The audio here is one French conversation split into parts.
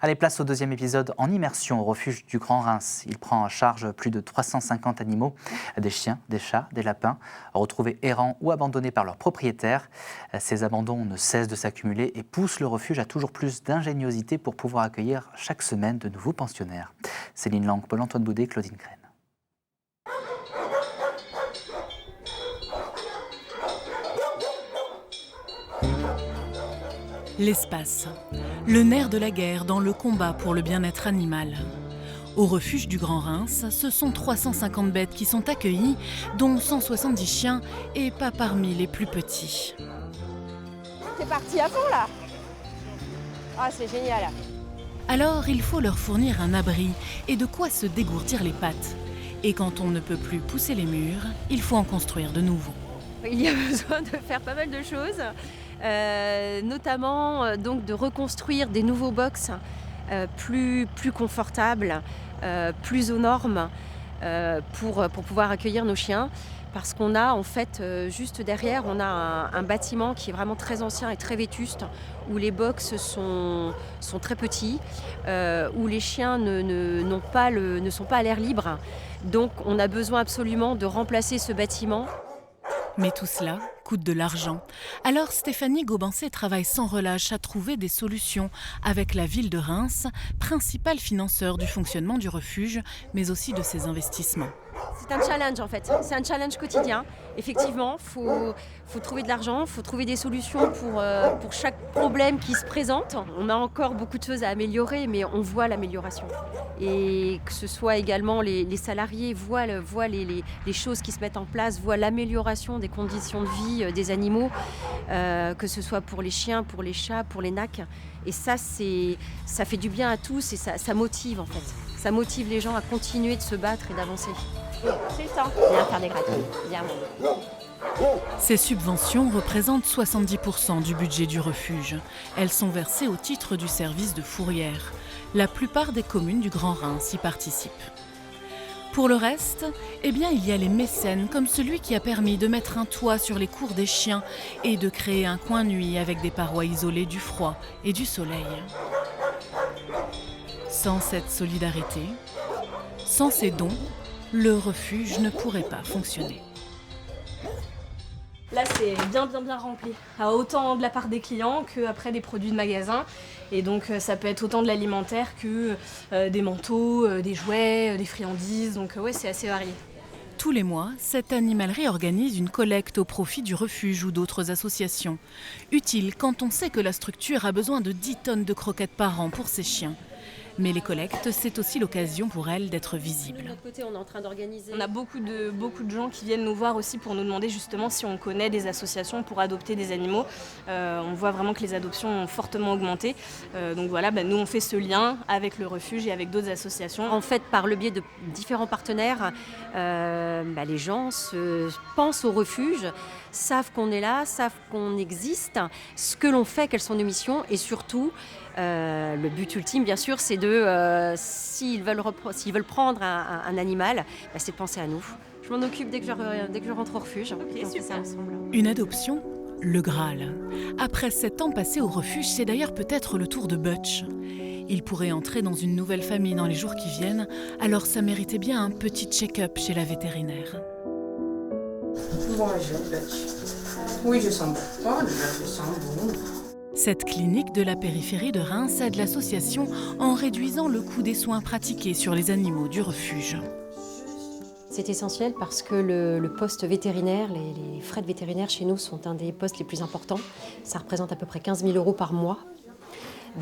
Allez, place au deuxième épisode en immersion au refuge du Grand Reims. Il prend en charge plus de 350 animaux, des chiens, des chats, des lapins, retrouvés errants ou abandonnés par leurs propriétaires. Ces abandons ne cessent de s'accumuler et poussent le refuge à toujours plus d'ingéniosité pour pouvoir accueillir chaque semaine de nouveaux pensionnaires. Céline Lang, Paul-Antoine Boudet, Claudine Crène. L'espace, le nerf de la guerre dans le combat pour le bien-être animal. Au refuge du Grand Reims, ce sont 350 bêtes qui sont accueillies, dont 170 chiens et pas parmi les plus petits. C'est parti à fond là. Ah, c'est génial. Alors il faut leur fournir un abri et de quoi se dégourdir les pattes. Et quand on ne peut plus pousser les murs, il faut en construire de nouveaux. Il y a besoin de faire pas mal de choses. Notamment donc de reconstruire des nouveaux box plus confortables, plus aux normes pour pouvoir accueillir nos chiens. Parce qu'on a en fait juste derrière, on a un bâtiment qui est vraiment très ancien et très vétuste, où les box sont très petits, où les chiens ne sont pas à l'air libre. Donc on a besoin absolument de remplacer ce bâtiment. Mais tout cela coûte de l'argent. Alors Stéphanie Gobancé travaille sans relâche à trouver des solutions avec la ville de Reims, principal financeur du fonctionnement du refuge, mais aussi de ses investissements. C'est un challenge en fait, c'est un challenge quotidien. Effectivement, faut trouver de l'argent, faut trouver des solutions pour chaque problème qui se présente. On a encore beaucoup de choses à améliorer, mais on voit l'amélioration. Et que ce soit également les salariés voient les choses qui se mettent en place, voient l'amélioration des conditions de vie des animaux, que ce soit pour les chiens, pour les chats, pour les nacs. Et ça fait du bien à tous et ça motive en fait. Ça motive les gens à continuer de se battre et d'avancer. C'est le temps. Viens faire des gratines. Viens. Ces subventions représentent 70% du budget du refuge. Elles sont versées au titre du service de fourrière. La plupart des communes du Grand Reims y participent. Pour le reste, il y a les mécènes comme celui qui a permis de mettre un toit sur les cours des chiens et de créer un coin nuit avec des parois isolées du froid et du soleil. Sans cette solidarité, sans ces dons, le refuge ne pourrait pas fonctionner. Là, c'est bien rempli, autant de la part des clients qu'après des produits de magasin. Et donc, ça peut être autant de l'alimentaire que des manteaux, des jouets, des friandises. Donc, ouais, c'est assez varié. Tous les mois, cette animalerie organise une collecte au profit du refuge ou d'autres associations. Utile quand on sait que la structure a besoin de 10 tonnes de croquettes par an pour ses chiens. Mais les collectes, c'est aussi l'occasion pour elles d'être visibles. De notre côté, on est en train d'organiser. On a beaucoup de gens qui viennent nous voir aussi pour nous demander justement si on connaît des associations pour adopter des animaux. On voit vraiment que les adoptions ont fortement augmenté. Donc voilà, nous on fait ce lien avec le refuge et avec d'autres associations. En fait, par le biais de différents partenaires, les gens pensent au refuge, savent qu'on est là, savent qu'on existe, ce que l'on fait, quelles sont nos missions et surtout, le but ultime, bien sûr, c'est s'ils veulent prendre un animal, c'est de penser à nous. Je m'en occupe dès que je rentre au refuge. Okay, on fait ça ensemble. Une adoption, le Graal. Après 7 ans passés au refuge, c'est d'ailleurs peut-être le tour de Butch. Il pourrait entrer dans une nouvelle famille dans les jours qui viennent, alors ça méritait bien un petit check-up chez la vétérinaire. Bonjour, Butch. Oui, je sens bon. Oh, je sens bon. Cette clinique de la périphérie de Reims aide l'association en réduisant le coût des soins pratiqués sur les animaux du refuge. C'est essentiel parce que le poste vétérinaire, les frais de vétérinaire chez nous sont un des postes les plus importants. Ça représente à peu près 15 000 € par mois.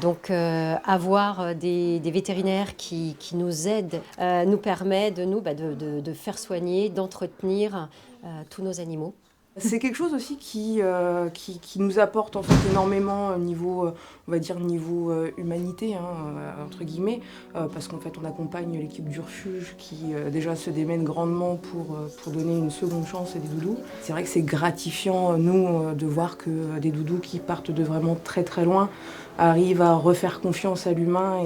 Donc avoir des vétérinaires qui nous aident nous permet de faire soigner, d'entretenir tous nos animaux. C'est quelque chose aussi qui nous apporte en fait énormément niveau, on va dire niveau humanité, entre guillemets, parce qu'en fait on accompagne l'équipe du refuge qui déjà se démène grandement pour donner une seconde chance à des doudous. C'est vrai que c'est gratifiant, nous, de voir que des doudous qui partent de vraiment très très loin arrivent à refaire confiance à l'humain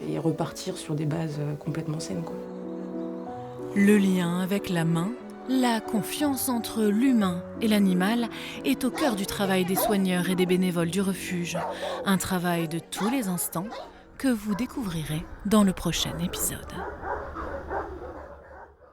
et repartir sur des bases complètement saines, quoi. Le lien avec la main, la confiance entre l'humain et l'animal est au cœur du travail des soigneurs et des bénévoles du refuge. Un travail de tous les instants, que vous découvrirez dans le prochain épisode.